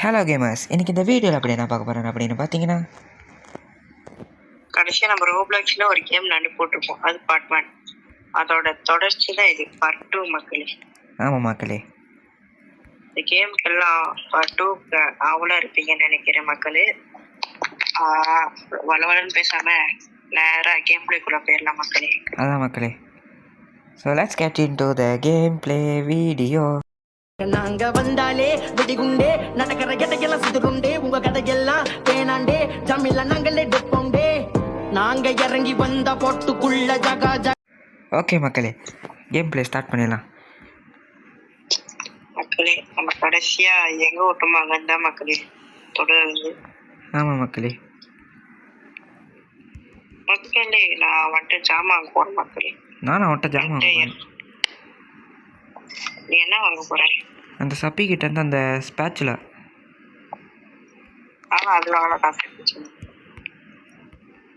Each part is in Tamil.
ஹலோ கேமர்ஸ், இன்றைக்கி இந்த வீடியோவில் அப்படி என்ன பார்க்க போகிறேன் அப்படின்னு பார்த்தீங்கன்னா, கடைசியாக நம்ம ரோப்ளாக்ஸில் ஒரு கேம் நண்டு போட்டிருப்போம். அது பார்ட் 1. அதோட தொடர்ச்சி தான் இது பார்ட் 2 மக்களே. ஆமாம் மக்களே, இந்த கேமுக்கெல்லாம் பார்ட் 2 ஆவலாக இருப்பீங்கன்னு நினைக்கிறேன் மக்களே. வளவலன்னு பேசாமல் நேராக கேம் பிளேக்குள்ளே போயிடலாம் மக்களே. அதான் மக்களே. So let's get into the game play video. நாங்க வந்தாலே வெடிகுண்டே நடக்கிற கதையெல்லாம் சுதுருண்டே உங்க கதையெல்லாம் பேனாண்டே ஜாமில நாங்களே டெப்போண்டே நாங்க இறங்கி வந்த போட்டுக்குள்ள ஜகா ஜகா. ஓகே மக்களே, கேம் பிளே ஸ்டார்ட் பண்ணிடலாம். மக்களே, நம்ம கடைசியாக எங்கே ஓட்டுமா அங்கே தான் மக்களே தொடருது. ஆமாம் மக்களே. மக்களே, நான் வந்துட்டு ஜாமான் போகிறேன் மக்களே. நானும் அவன்கிட்ட ஜாமான் நீ என்ன வாங்க போகிறேன்? அந்த சப்பிக்கிட்ட இருந்து அந்த ஸ்பேட்சுலா. அதில் அவ்வளோ காசு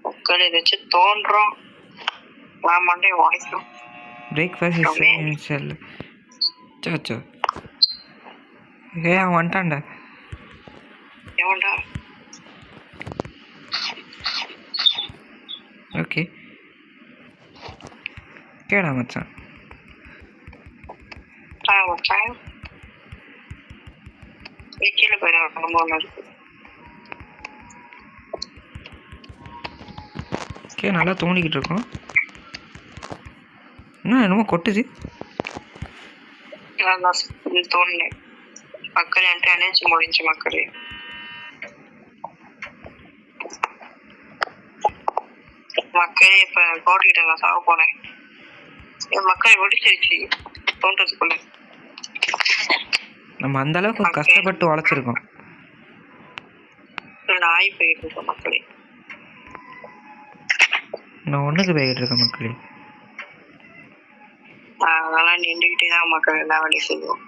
மக்கள் ஏதாச்சு தோன்றோம் நான் மட்டும் வாங்கிக்கிறோம். பிரேக்ஃபாஸ்ட் செல் சோச்சோ. அவன் வந்துட்டான்டா. எவன்டா? ஓகே கேடா மச்சான். கீழே போயிடும் இருக்கு. நல்லா தோண்டிக்கிட்டு இருக்கோம். என்ன என்னமோ கொட்டுது. தோணுனேன் மக்கள் என்கிட்ட எனர்ஜி முடிஞ்சு மக்களே. மக்களே இப்ப கோடிக்கிட்ட நான் சாக போனேன். என் மக்கள் வெடிச்சிருச்சு தோன்றதுக்குள்ள. நம்ம அந்த அளவுக்கு கஷ்டப்பட்டு உழைச்சிருக்கோம். நாய் போயிட்டு இருக்கோம் மக்களே. நான் ஒண்ணுக்கு போய்கிட்டு இருக்கேன் மக்களே. அதெல்லாம் நின்றுக்கிட்டே தான் மக்கள் எல்லா வேலையும் செய்வோம்.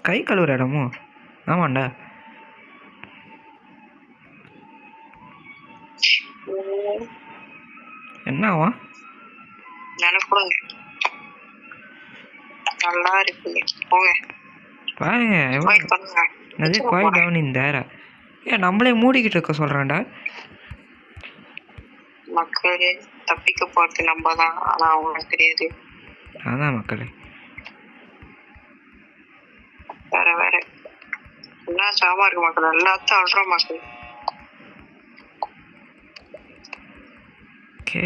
கை கழுவுற இடமோ? ஆமாண்டா. என்ன ஆவா நினைப்போங்க நல்லா இருக்குங்க. போங்க பாருங்க அது குவாய்ட் டவுன் இந்த ஏரா. நம்மளே மூடிக்கிட்டு இருக்க சொல்றான்டா. மக்களே தப்பிக்க போறது நம்ம தான், ஆனா அவங்களுக்கு தெரியாது. அதான் மக்களே. வேற வேற என்ன சாமா இருக்கு மக்கள், எல்லாத்தையும் அழுறோம் மக்கள். ஓகே,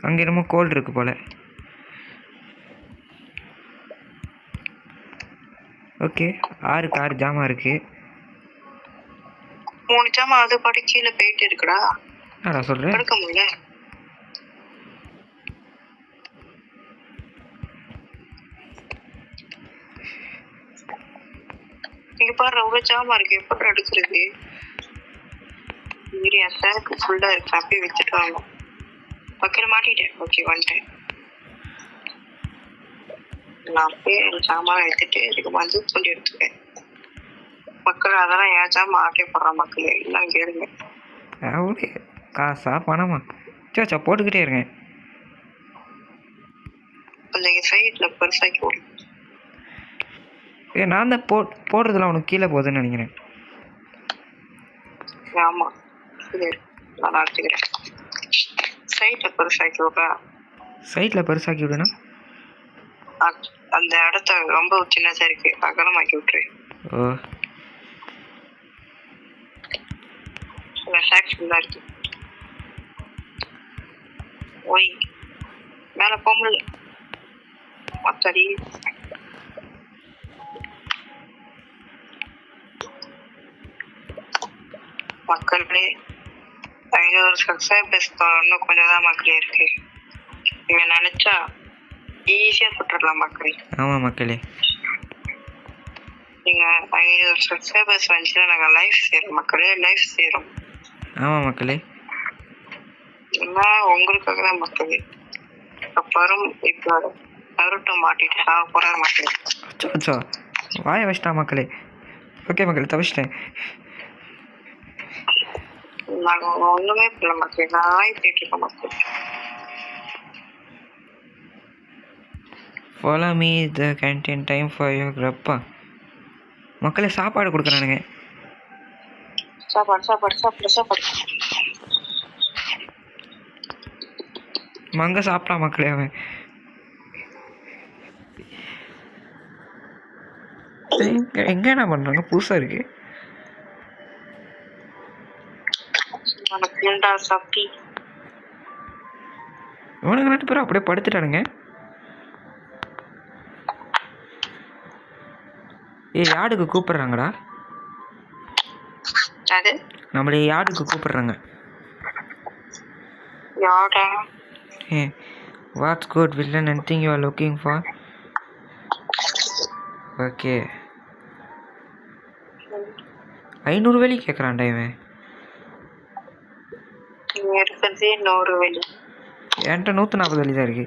அங்கே என்னமோ கோல்டு இருக்கு போல. ஓகே, 6 ஜாமான் இருக்கு. 3 ஜாமான் அது பாட்டு கீழே போயிட்டு இருக்குடா. நான் சொல்றேன் எடுக்க முடியல. இங்க பாரு அவ்வளவு ஜாமான் இருக்கு, எப்படி எடுக்கிறது? என் டேங்க் ஃபுல்லா இருக்கு, அப்படியே வச்சுட்டு வாங்க. பக்கத்துல மாட்டிட்டேன். ஓகே வந்துட்டேன். நான் அப்படியே என் ஜாமான் எடுத்துட்டு இதுக்கு மஞ்சள் தூண்டி எடுத்துட்டேன் மக்கள். அதெல்லாம் என் ஜாமான் ஆட்டே போடுறான் மக்கள். எல்லாம் கேளுங்க. அவ்வளோ காசா பணமா? சோச்சா போட்டுக்கிட்டே இருங்க. கொஞ்சம் சைட்ல பெருசாக்கி விடு. நான் தான் போடுறதுல அவனுக்கு கீழே போகுதுன்னு நினைக்கிறேன். ஆமா நான் எடுத்துக்கிறேன். சைட்ல பெருசாக்கி விடுறா. சைட்ல பெருசாக்கி விடுனா அந்த இடத்த ரொம்ப சின்னதா இருக்கு, அகலமாக்கி விட்டுரு. ஓ இருக்கு. ஓய் மேல போக முடியல மத்தடி. மக்களே 500 சப்ஸ்கிரைபர்ஸ் இன்னும் கொஞ்சம் தான் மக்களே இருக்கு. நீங்க நினைச்சா ஈஸியா போட்டுடலாம் மக்களே. ஆமா மக்களே, நீங்க 500 சப்ஸ்கிரைபர்ஸ் வந்துச்சுன்னா நாங்க லைஃப் செய்யறோம் மக்களே. லைஃப் செய்யறோம். ஆமா மக்களே, உங்களுக்காக தான் மக்களே. அப்புறம் இப்போ நருட்டோ மாட்டிட்டு சாக போற மக்களே. சோச்சோ வாய வச்சிட்டா மக்களே. ஓகே மக்களே, தவிச்சிட்டேன். நாங்க ஒண்ணுமே பண்ணல மக்களே, நாய் போயிட்டு இருக்கோம் மக்களே. Follow me the canteen time for your கிரப்பா. மக்களே சாப்பாடு கொடுக்குறானுங்க. சாப்பாடு மங்க சாப்பிட்டா மக்களே அவன். எங்க என்ன பண்றாங்க? புதுசா இருக்கு. இவனுங்க 2 பேரும் அப்படியே படுத்துட்டானுங்க. யாடுக்கு கூப்பிடுறாங்கடா. நம்மளே யாடுக்கு கூப்பிடுறாங்க. What's good villain anything you are looking for? Okay 500 வேலி கேட்குறான்டா இவன். என்கிட்ட 140 வேலி தான் இருக்கு.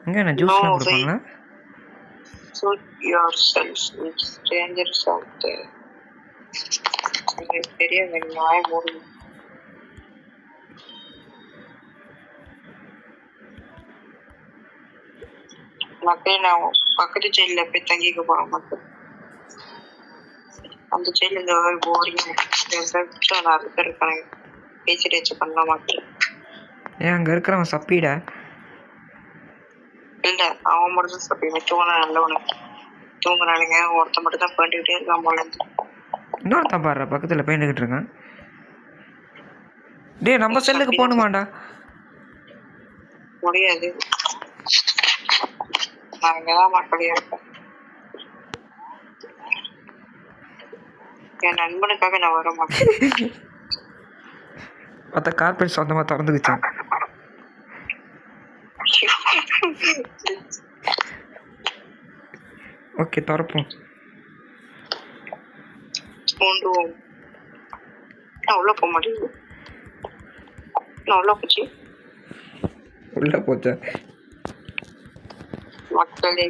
எங்க என்ன ஜூஸ்லாம் கொடுப்பாங்களா? பெரிய நாய் மூடி மக்களே நான் பக்கத்து ஜெயில போய் தங்கிக்க போறேன் மக்கள். அந்த ஜெயில இந்த போரிங் 4 பேர் இருக்காங்க. பேச்சு பண்ணலாம் மக்கள். ஏன் அங்க இருக்கிறவன் சப்பீடா? இல்ல அவன் மட்டும் தான் சப்பி. மற்றவன நல்லவனு தூங்குறானுங்க. ஒருத்த மட்டும் தான் பண்ணிக்கிட்டே இருக்கான் போல. இன்னொருத்தான் பாடுற பக்கத்துல பேண்டுகிட்டு இருக்கான். டே நம்ம செல்லுக்கு போகணுமாண்டா? முடியாது. நான் இங்கதான் மக்களே இருப்பேன். என் நண்பனுக்காக நான் வர மாட்டேன். மற்ற கார்பரேட் சொந்தமா திறந்துக்கிச்சான். ஓகே திறப்போம். நான் உள்ள போக மாட்டேங்குது. நான் உள்ள போச்சு. உள்ள போச்சா? மக்களே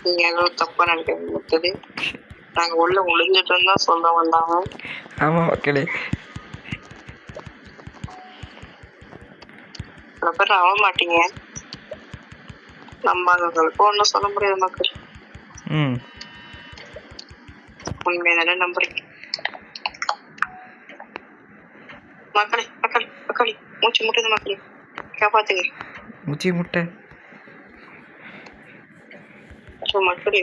நீங்க ஏதோ தப்பா நினைக்கிறது. நாங்க உள்ள ஒளிஞ்சிட்டு தான் சொல்ல வந்தாங்க. ஆமா மக்களே. சில பேர் ஆக மாட்டீங்க. நம்ம அதுகளுக்கு ஒன்றும் சொல்ல முடியாது மக்கள். உண்மையான நம்புறீங்க மக்களே. மக்களே மூச்சு முட்டுது மக்களே. காப்பாத்துங்க. மூச்சு முட்டை மக்களே.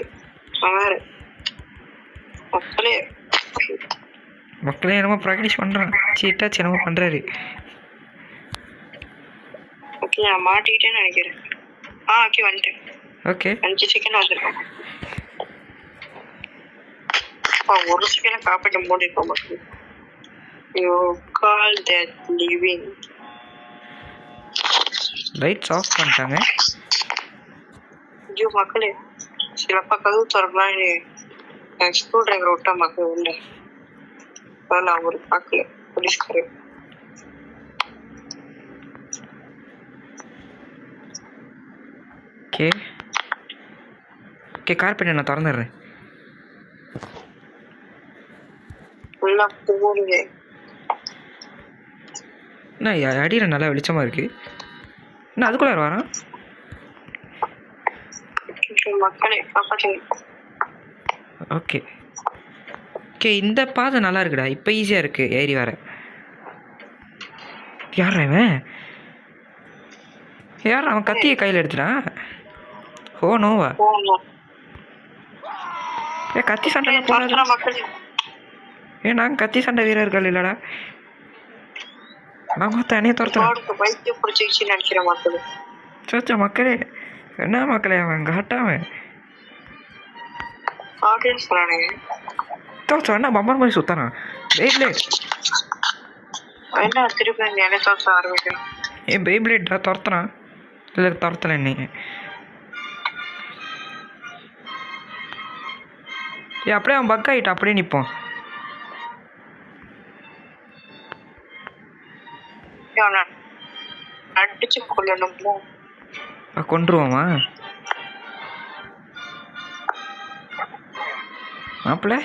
மக்களே மக்களே என்னமோ ப்ராக்டிஸ் பண்றான். சீட்டாச்சு என்னமோ பண்றாரு. ஓகே நான் மாட்டிக்கிட்டேன்னு நினைக்கிறேன். ஓகே வந்துட்டேன். ஓகே 5 செகண்ட் வந்துருக்கேன். ஒரு செகண்ட் காப்பாற்ற மூடிருக்கோம் மக்கள். You call that living. Lights off பண்ணிட்டாங்க. ஐயோ மக்களே சிலப்பா கதவு திறக்கலாம். ஸ்க்ரூ டிரைவர் விட்டா மக்கள் உள்ள. நான் ஒரு பார்க்கல போலீஸ்காரு. ஓகே ஓகே கார்பெட் நான் திறந்துடுறேன். ஃபுல்லா போகுது. என்ன அடியில் நல்லா வெளிச்சமாக இருக்கு. என்ன அதுக்குள்ளே வரான்? மக்களே காப்பாற்றுங்க. ஓகே ஓகே இந்த பாதை நல்லா இருக்குடா. இப்போ ஈஸியாக இருக்கு ஏறி வர. யார் அவன்? யார் அவன்? கத்தியை கையில் எடுத்துட்டான். ஓ நோவா. கத்தி சண்டை போடாத. நாங்கள் கத்தி சண்டை வீரர்கள் இல்லடா. நாங்கள் தனியாக துரத்துறோம். பைத்தியம் பிடிச்சிக்கிச்சு நினைக்கிறேன் மக்களே. சோச்சா மக்களே என்ன மக்களே அவன் கட்டாவன் சொன்னா பம்பர் மாதிரி சுத்தானா? என்ன திருப்பி ஆரம்பிக்கிறேன். ஏன் பெய்பிளேட்டா துரத்துறான்? இல்லை துரத்தல நீ. அப்படியே அவன் பக் ஆகிட்டான். அப்படியே நிற்போம். அடிச்சு கொள்ளணும்ல. கொன்றுவோமா மாப்பிள்ள?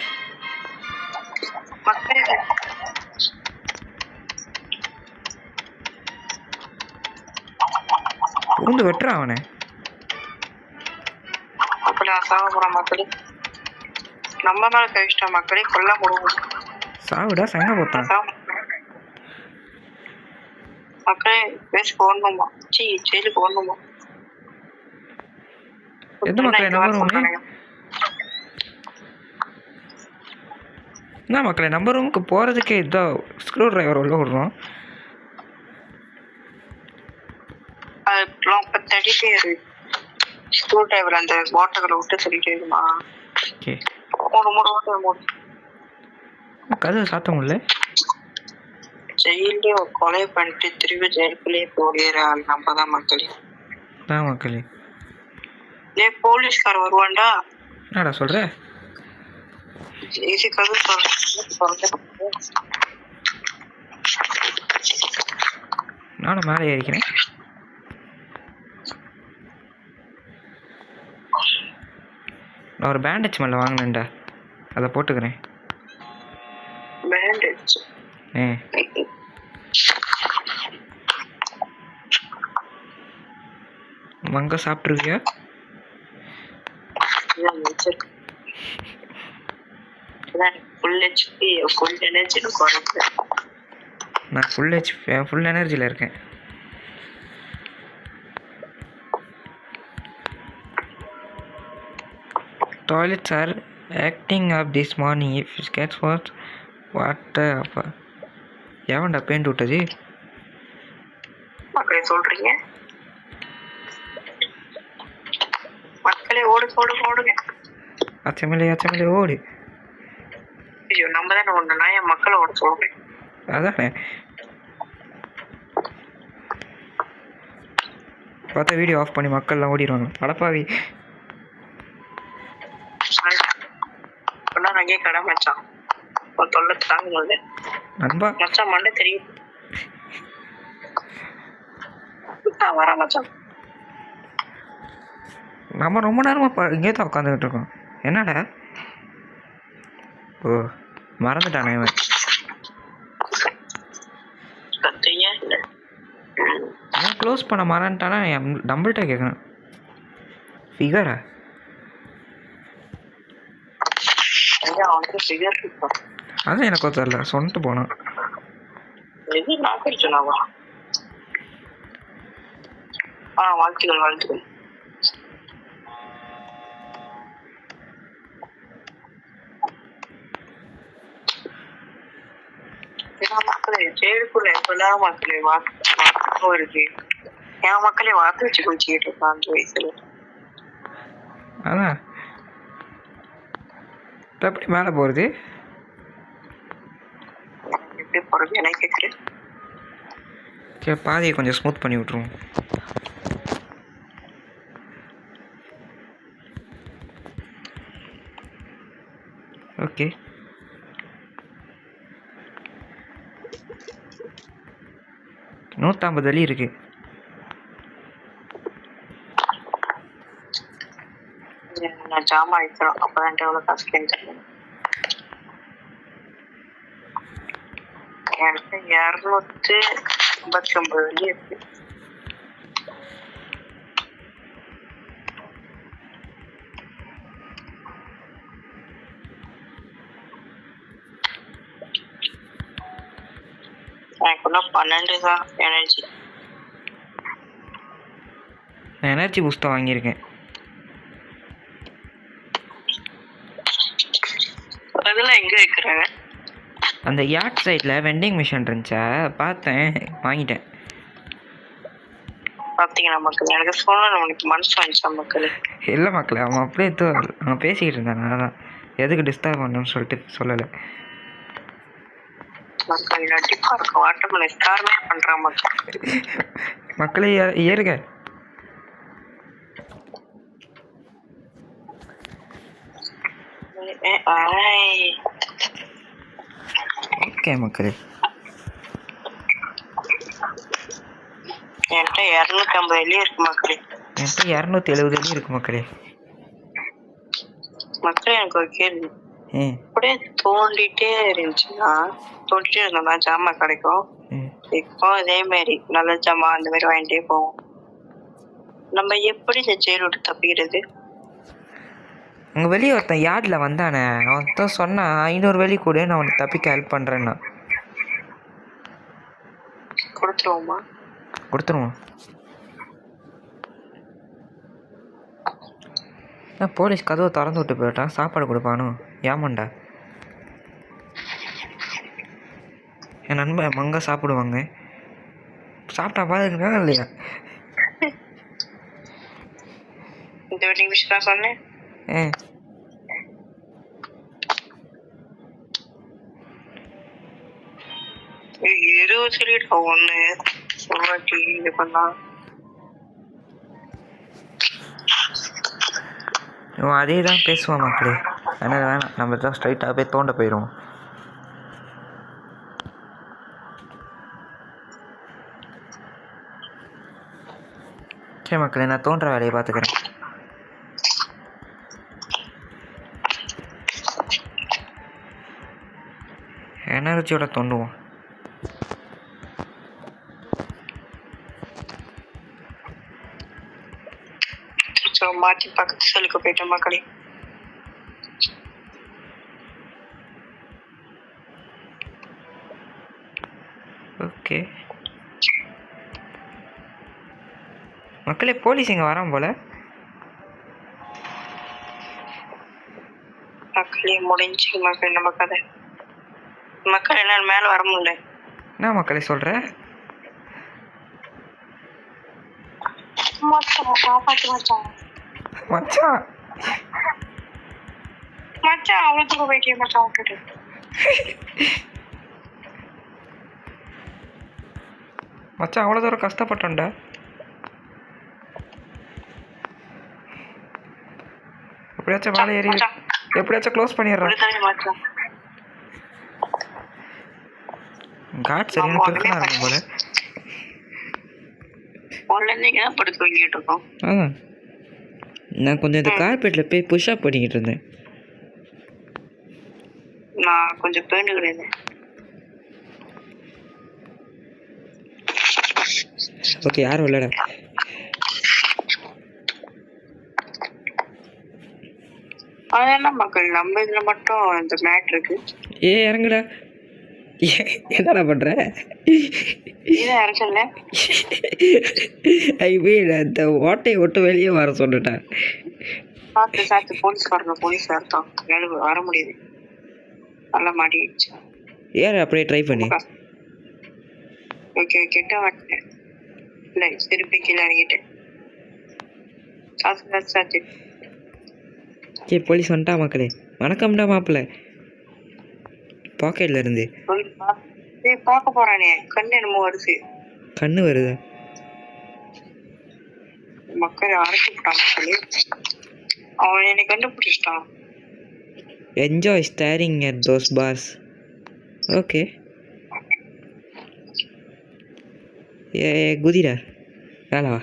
பூந்து வெட்டுறான் அவனை. மக்களே சாக போறான் மக்களே. நம்ம மேல கழிச்சிட்டா மக்களே, கொல்ல போடுவோம். சாவுடா சங்க போத்தான். மக்களே பேசி போடணுமா? ஜெயிலுக்கு போடணுமா? எது மக்களே நம்பர் ரூம்? என்ன மக்களே நம்பர் ரூமுக்கு போகிறதுக்கே இதுதான் ஸ்க்ரூ டிரைவர் உள்ள விடுறோம். அது தட்டிட்டே இருக்கு. ஸ்க்ரூ டிரைவர் அந்த வாட்டர்களை விட்டு சொல்லிட்டே இருக்குமா? ஓகே மூடு. கதவு சாத்த முடியல. ஜெயிலே ஒரு கொலை பண்ணிட்டு திரும்பி ஜெயிலுக்குள்ளேயே போடுற ஆள் நம்ம தான் மக்களே. தான் மக்களே. போலீஸ்கார வருவான்டா. என்னடா சொல்ற? நானும் மேலே ஏறிக்கிறேன். நான் ஒரு பேண்டேஜ் மேலே வாங்கினேன்டா, அதை போட்டுக்கிறேன். மங்க சாப்பிட்ருவியா? நான் ஃபுல் எனர்ஜியில் இருக்கேன். Toilets are acting up this morning. If it gets worse, what எவன்டா பெயிண்ட் விட்டது? மக்களே சொல்றீங்க. மக்களே ஓடுங்க. அச்சமலே ஓடு. ஐயோ நம்ம தானே ஒண்ணு என் மக்களை ஓட சொல்றேன். அதானே பார்த்தா வீடியோ ஆஃப் பண்ணி மக்கள்லாம் ஓடிடுவாங்க. அடப்பாவி அங்கேயே கடை மச்சான் தொல்லை தாங்க நண்பா. மச்சான் மண்டை தெரியும் வர மச்சான். நம்ம ரொம்ப நேரமா இங்கே தான் உட்காந்துக்கிட்டு இருக்கோம். என்னடா? ஓ மறந்துட்டானே இவன். அவன் க்ளோஸ் பண்ண மறந்துட்டானா? டம்பிள்கிட்ட கேட்கணும். ஃபிகரா? அதான் எனக்கு தெரியல, சொன்னிட்டு போனான். வாழ்த்துக்கள். மக்களே ஜெயிலுக்குள்ள எப்பெல்லாம் மக்களே வாக்கு இருக்கு. என் மக்களே வாக்கு வச்சு குடிச்சுக்கிட்டு இருக்கான் 5 வயசுல. அதான் எப்படி மேலே போகிறது? எப்படி போகிறது எனக்கு கேட்குறேன். சரி பாதையை கொஞ்சம் ஸ்மூத் பண்ணி விட்ருவோம். ஓகே 150 அடி இருக்கு. நான் ஜாமா வைக்கிறோம். அப்பதான் எவ்வளோ காசு கேட்குறேன். எனக்கு 259 அடி இருக்கு. எனக்கு இன்னும் 12 தான் எனர்ஜி. நான் எனர்ஜி பூஸ்டாக வாங்கியிருக்கேன். அதெல்லாம் எங்கே வைக்கிறாங்க? அந்த யார்ட் சைடில் வெண்டிங் மிஷின் இருந்துச்சா, பார்த்தேன், வாங்கிட்டேன். பார்த்தீங்கன்னா மக்கள் எனக்கு சொல்லணும், உனக்கு மனசு வந்துச்சா மக்கள்? இல்லை மக்கள், அவன் அப்படியே அவன் பேசிக்கிட்டு இருந்தான். அதான் எதுக்கு டிஸ்டர்ப் பண்ணணும்னு சொல்லிட்டு சொல்லலை. மக்கள் கண்டிப்பாக இருக்கும். வாட்டர்மேன் எல்லாருமே பண்ணுறான் மக்கள். மக்களே ஏறுங்க. ஓகே மக்களே, என்கிட்ட 250 அடி இருக்கு மக்களே. என்கிட்ட 270 அடி இருக்கு மக்களே. மக்களே எனக்கு ஒரு கேள்வி. அப்படியே தோண்டிட்டே இருந்துச்சுன்னா ஜாமா கிடைக்கும். இப்போ அதே மாதிரி நல்ல ஜாமா அந்த மாதிரி வாங்கிட்டே போவோம். நம்ம எப்படி இந்த ஜெயில் விட்டு தப்பிக்கிறது? அங்கே வெளியே ஒருத்தன் யார்டில் வந்தானே, அவன் தான் சொன்னான் 500 வெளி கூட நான் அவனுக்கு தப்பிக்க ஹெல்ப் பண்ணுறேன்னா. கொடுத்துருவோமா? கொடுத்துருவோம். போலீஸ் கதவை திறந்து விட்டு போயிட்டான். சாப்பாடு கொடுப்பானோ? ஏமாண்டா. என் நண்பன் மங்க சாப்பிடுவாங்க. சாப்பிட்டா பாதுங்களா இல்லையா? இந்த வெட்டிங் விஷயம் தான் சொன்னேன். சொல்லிட்டு ஒண்ணு இது பண்ணா அதே தான் பேசுவான் மக்களே. அதனால் வேணாம், நம்ம தான் ஸ்ட்ரைட்டாக போய் தோண்ட போயிடுவோம். சரி மக்களே, நான் தோன்ற வேலையை பார்த்துக்கிறேன். எனர்ஜியோட தோண்டுவோம். மாற்றி பக்கத்து செல்லுக்கு போயிட்டோம் மக்களே. ஓகே மக்களே, போலீஸ் இங்கே வரான் போல. மக்களே முடிஞ்சு மக்கள் நம்ம கதை. மக்கள் என்ன மேல வர முடியல. என்ன மக்களே சொல்ற? மச்சான் மச்சான் அவ்வளோ தூரம் போயிட்டே மச்சான் விட்டுட்டு. மச்சான் அவ்வளோ தூரம் கஷ்டப்பட்டோம்டா. எப்படியாச்சும் மேலே ஏறி எப்படியாச்சும் க்ளோஸ் பண்ணிடுறோம். காட் சரியான பெருக்கனா இருக்கும் போல. நான் கொஞ்சம் இந்த கார்பெட்ல போய் புஷ்அப் பண்ணிக்கிட்டு இருந்தேன். நான் கொஞ்சம் பேண்டுகிறேன். ஓகே, யாரும் இல்லடா. அதெல்லாம் மக்கள் நம்ம இதுல மட்டும் இந்த மேட் இருக்கு. இறங்குடா. என்னடா பண்ற? அந்த ஓட்டையை விட்டு வெளியே வர சொல்லிட்டேன். போலீஸ் வரணும், போலீஸ் வரட்டும். வர முடியுது. நல்லா மாட்டிடுச்சு. ஏன் அப்படியே ட்ரை பண்ணி. ஓகே கெட்ட மாட்டேன். இல்லை திருப்பி கீழே இறங்கிட்டேன். போலீஸ் வந்துட்டா மக்களே. வணக்கம்டா மாப்பிள்ள. பாக்கெட்ல இருந்து பார்க்க போறானே, கண்ணு என்னமோ வருது. கண்ணு வருதா? மக்கள் அரைச்சி போட்டான். அவன் என்னை கண்டுபிடிச்சிட்டான். Enjoy staring at those bars. Okay குதிரா வேலை வா.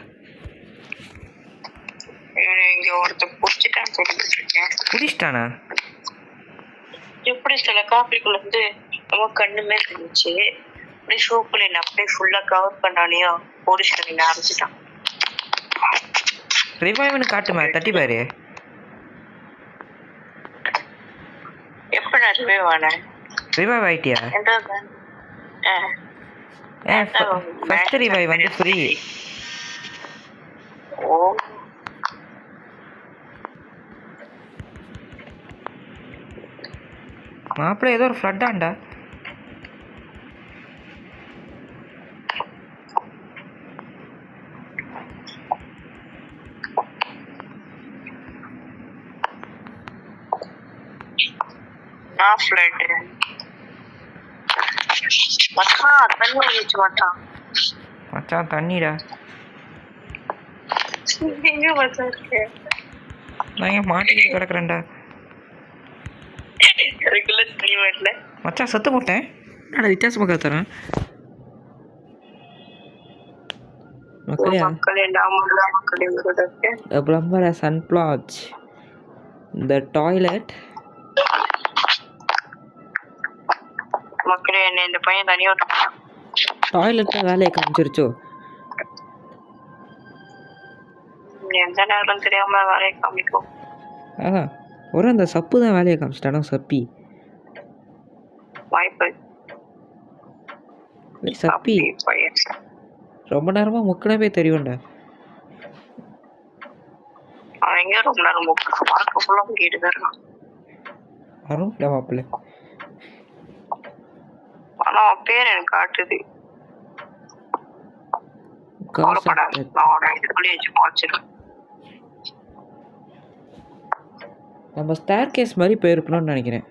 இங்க ஒருத்த புடிச்சிட்டான்னு சொல்லிட்டு இருக்கேன். புடிச்சிட்டானா? எப்படி சில காப்பிக்குள்ள இருந்து நம்ம கண்ணுமே இருந்துச்சு. அப்படியே ஷூப்புல என்ன அப்படியே ஃபுல்லா கவர் பண்ணாலையும் போலீஸ் கண்ணில ஆரம்பிச்சுட்டான். ரிவைவ்னு காட்டுமா, தட்டி பாரு. எப்படி ரிவைவ் ஆன? ரிவைவ் ஆயிட்டியா? ஃபர்ஸ்ட் ரிவைவ் வந்து ஃப்ரீ. ஓ மாப்பிள்ள ஏதோ ஒரு ஃப்ளட்டாண்டா. நான் ஃப்ளட் மச்சான் தண்ணி ஊத்திச்சு மச்சான் தண்ணிடா. எங்க மச்சான் இருக்கு? நான் இங்க மாட்டிக்கிட்டு கிடக்குறேன்டா. மச்சான் சத்து போட்டேன். என்னடா வித்தியாசமா கத்துறேன் மக்களே. The plumber has unplugged the toilet. மக்களே என்ன இந்த பையன் தனியா டாய்லெட்ல வேலையை காமிச்சிருச்சோ. எந்த நேரம் தெரியாம வேலையை காமிக்கும். அதான் ஒரு அந்த சப்பு தான் வேலையை காமிச்சிட்டானா சப்பி. வாய்ப்பு. சப்பி பையன் ரொம்ப நேரமா முக்கனவே தெரியும்டா. அவன் எங்க ரொம்ப நேரம் பார்க்க ஃபுல்லா முக்கிட்டு தான் இருக்கான். வரும் மாப்பிள்ள. ஆனா அவன் பேர் எனக்கு காட்டுது. கவலைப்படாது, நான் அவனை இதுக்குள்ளேயே வச்சு மாச்சிடும். நம்ம ஸ்டேர் கேஸ் மாதிரி போயிருக்கணும்னு நினைக்கிறேன்.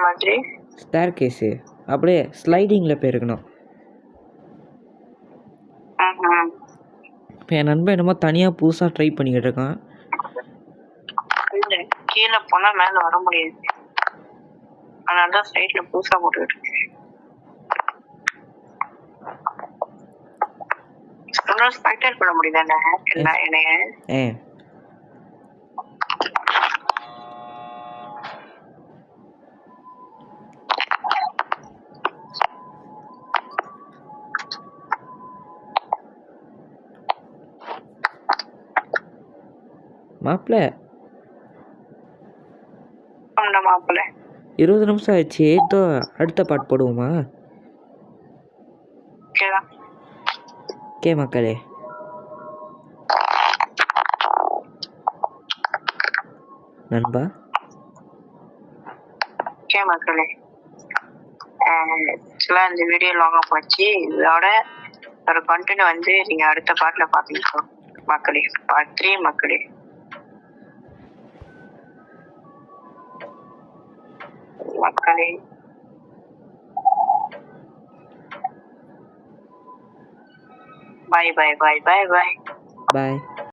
மாதிரி ஸ்டேர் கேஸு அப்படியே ஸ்லைடிங்கில் போயிருக்கணும். இப்போ என் நண்பன் என்னமோ தனியாக புதுசாக ட்ரை பண்ணிக்கிட்டு இருக்கான். கீழே போனா மேல வர முடியாது, அதனால தான் சைட்ல புதுசா போட்டுக்கிட்டு இருக்கேன். ஸ்பெக்டேட் பண்ண முடியுதானே என்னைய? மாப்பிள்ள 20 நிமிஷம் ஆச்சு. அடுத்த பாட்டு போடுவோமா? ஓகே மக்களே, நண்பா மக்களே, இந்த வீடியோ லாங்கா போச்சு. இதோட ஒரு கண்டென்ட் வந்து நீங்க அடுத்த பாட்டுல பாத்தீங்க மக்களே. பார்ட் 3 மக்களே. மக்களே bye bye bye bye bye bye.